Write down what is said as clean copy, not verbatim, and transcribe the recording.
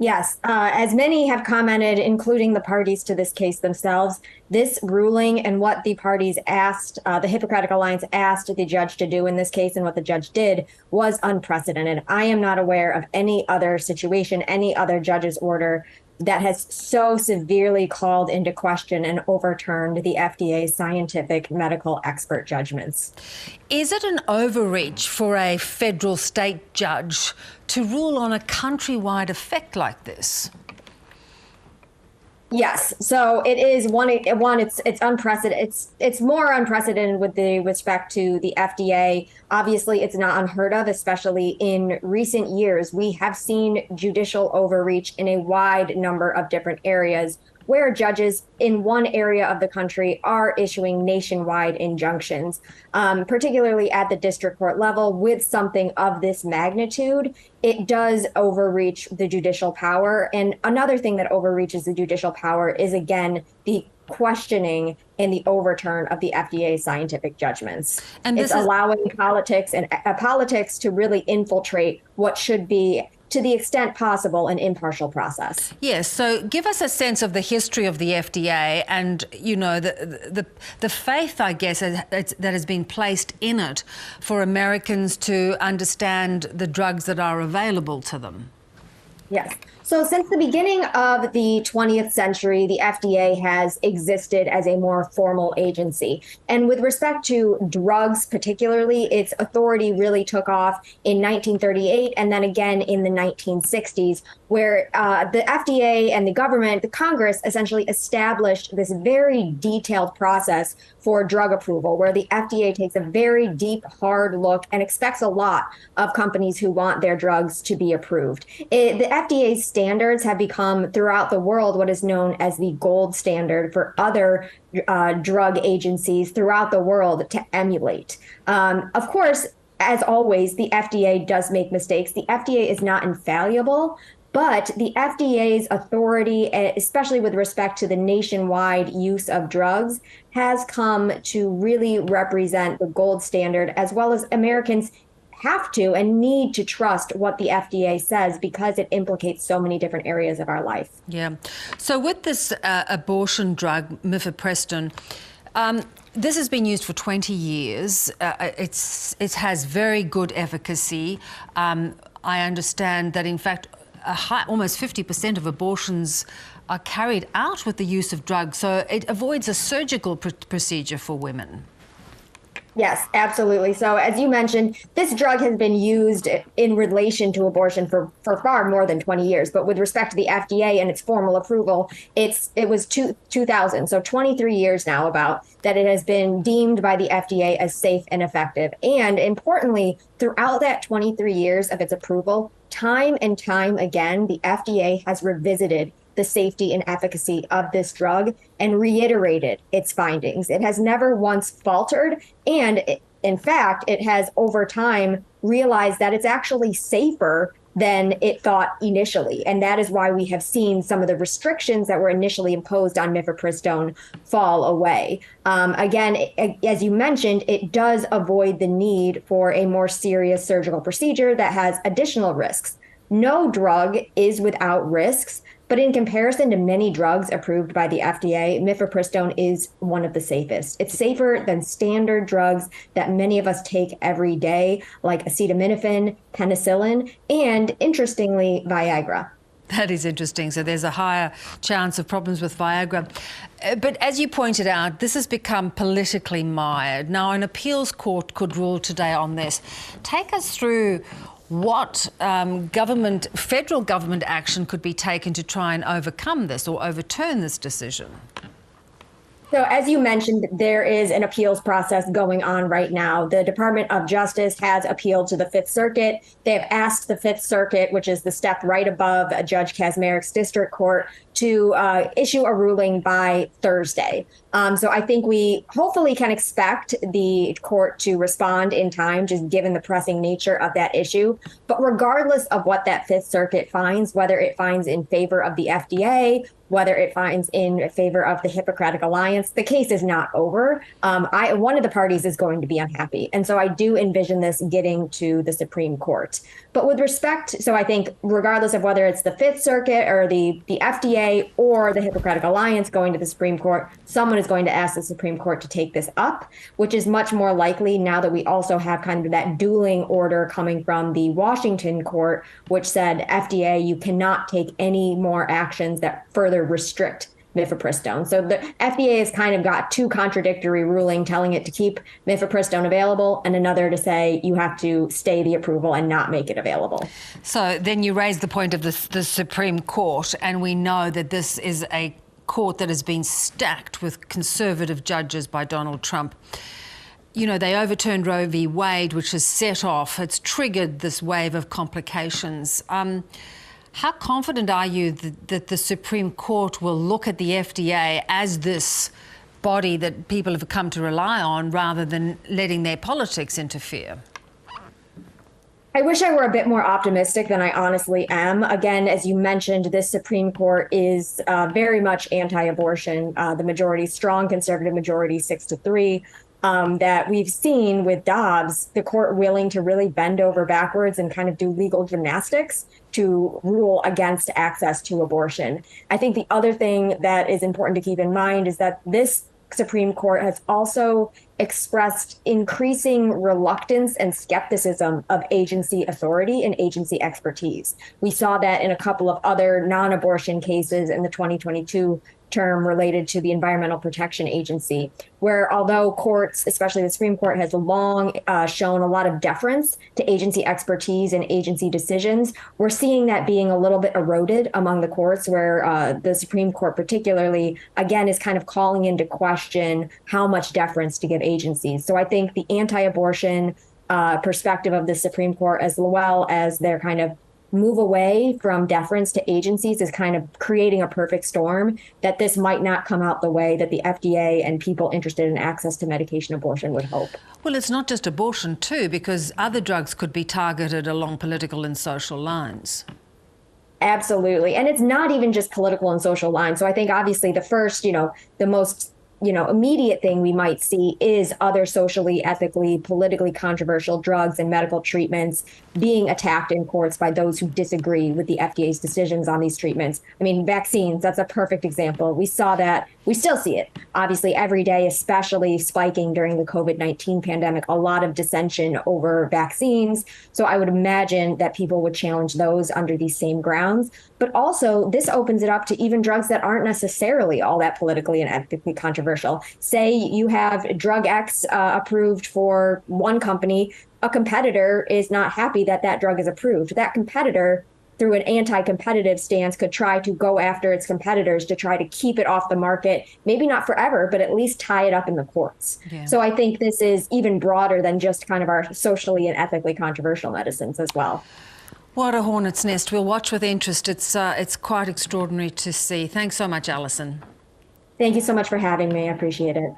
Yes, as many have commented, including the parties to this case themselves, this ruling and what the parties asked, the Hippocratic Alliance asked the judge to do in this case and what the judge did was unprecedented. I am not aware of any other situation, any other judge's order that has so severely called into question and overturned the FDA's scientific medical expert judgments. Is it an overreach for a federal state judge to rule on a countrywide effect like this? Yes, so it is it's unprecedented. It's more unprecedented with the respect to the FDA. Obviously, it's not unheard of, especially in recent years. We have seen judicial overreach in a wide number of different areas where judges in one area of the country are issuing nationwide injunctions, particularly at the district court level with something of this magnitude. It does overreach the judicial power. And another thing that overreaches the judicial power is, again, the questioning and the overturn of the FDA's scientific judgments. And it's allowing politics to really infiltrate what should be, to the extent possible, an impartial process. Yes, so give us a sense of the history of the FDA and, you know, the faith, I guess, that has been placed in it for Americans to understand the drugs that are available to them. Yes. So since the beginning of the 20th century, the FDA has existed as a more formal agency. And with respect to drugs particularly, its authority really took off in 1938 and then again in the 1960s, where the FDA and the government, the Congress, essentially established this very detailed process for drug approval, where the FDA takes a very deep, hard look and expects a lot of companies who want their drugs to be approved. The FDA's standards have become throughout the world what is known as the gold standard for other drug agencies throughout the world to emulate. Of course, as always, the FDA does make mistakes. The FDA is not infallible, but the FDA's authority, especially with respect to the nationwide use of drugs, has come to really represent the gold standard, as well as Americans have to and need to trust what the FDA says because it implicates so many different areas of our life. Yeah. So with this abortion drug, mifepristone, this has been used for 20 years. It has very good efficacy. I understand that, in fact, almost 50% of abortions are carried out with the use of drugs, so it avoids a surgical procedure for women. Yes, absolutely. So as you mentioned, this drug has been used in relation to abortion for far more than 20 years. But with respect to the FDA and its formal approval, it was 2000. So 23 years now about that it has been deemed by the FDA as safe and effective. And importantly, throughout that 23 years of its approval, time and time again, the FDA has revisited the safety and efficacy of this drug and reiterated its findings. It has never once faltered. And in fact, it has over time realized that it's actually safer than it thought initially. And that is why we have seen some of the restrictions that were initially imposed on mifepristone fall away. Again, as you mentioned, it does avoid the need for a more serious surgical procedure that has additional risks. No drug is without risks, but in comparison to many drugs approved by the FDA, mifepristone is one of the safest. It's safer than standard drugs that many of us take every day, like acetaminophen, penicillin, and interestingly, Viagra. That is interesting. So there's a higher chance of problems with Viagra. But as you pointed out, this has become politically mired. Now, an appeals court could rule today on this. Take us through what federal government action could be taken to try and overcome this or overturn this decision. So as you mentioned, there is an appeals process going on right now. The Department of Justice has appealed to the Fifth Circuit. They have asked the Fifth Circuit, which is the step right above Judge Kaczmarek's district court, to issue a ruling by Thursday. So I think we hopefully can expect the court to respond in time, just given the pressing nature of that issue. But regardless of what that Fifth Circuit finds, whether it finds in favor of the FDA, whether it finds in favor of the Hippocratic Alliance, Alliance, the case is not over. One of the parties is going to be unhappy. And so I do envision this getting to the Supreme Court. But with respect, so I think regardless of whether it's the Fifth Circuit or the FDA or the Hippocratic Alliance going to the Supreme Court, someone is going to ask the Supreme Court to take this up, which is much more likely now that we also have kind of that dueling order coming from the Washington court, which said, FDA, you cannot take any more actions that further restrict mifepristone. So the FDA has kind of got two contradictory ruling telling it to keep mifepristone available and another to say you have to stay the approval and not make it available. So then you raise the point of the Supreme Court, and we know that this is a court that has been stacked with conservative judges by Donald Trump. You know, they overturned Roe v. Wade, which has set off, it's triggered this wave of complications. How confident are you that the Supreme Court will look at the FDA as this body that people have come to rely on rather than letting their politics interfere? I wish I were a bit more optimistic than I honestly am. Again, as you mentioned, this Supreme Court is very much anti-abortion. The majority, strong conservative majority, 6-3. That we've seen with Dobbs, the court willing to really bend over backwards and kind of do legal gymnastics to rule against access to abortion. I think the other thing that is important to keep in mind is that this Supreme Court has also expressed increasing reluctance and skepticism of agency authority and agency expertise. We saw that in a couple of other non-abortion cases in the 2022 term related to the Environmental Protection Agency, where although courts, especially the Supreme Court, has long shown a lot of deference to agency expertise and agency decisions, we're seeing that being a little bit eroded among the courts, where the Supreme Court particularly, again, is kind of calling into question how much deference to give agencies. So I think the anti-abortion perspective of the Supreme Court, as well as their kind of move away from deference to agencies, is kind of creating a perfect storm that this might not come out the way that the FDA and people interested in access to medication abortion would hope. Well, it's not just abortion too, because other drugs could be targeted along political and social lines. Absolutely. And it's not even just political and social lines. So I think obviously the first, the most immediate thing we might see is other socially, ethically, politically controversial drugs and medical treatments being attacked in courts by those who disagree with the FDA's decisions on these treatments. I mean, vaccines, that's a perfect example. We saw that. We still see it, obviously, every day, especially spiking during the COVID-19 pandemic, a lot of dissension over vaccines. So I would imagine that people would challenge those under these same grounds. But also, this opens it up to even drugs that aren't necessarily all that politically and ethically controversial. Say you have drug X approved for one company, a competitor is not happy that that drug is approved. That competitor, through an anti-competitive stance, could try to go after its competitors to try to keep it off the market, maybe not forever, but at least tie it up in the courts. Yeah. So I think this is even broader than just kind of our socially and ethically controversial medicines as well. What a hornet's nest. We'll watch with interest. It's quite extraordinary to see. Thanks so much, Allison. Thank you so much for having me. I appreciate it.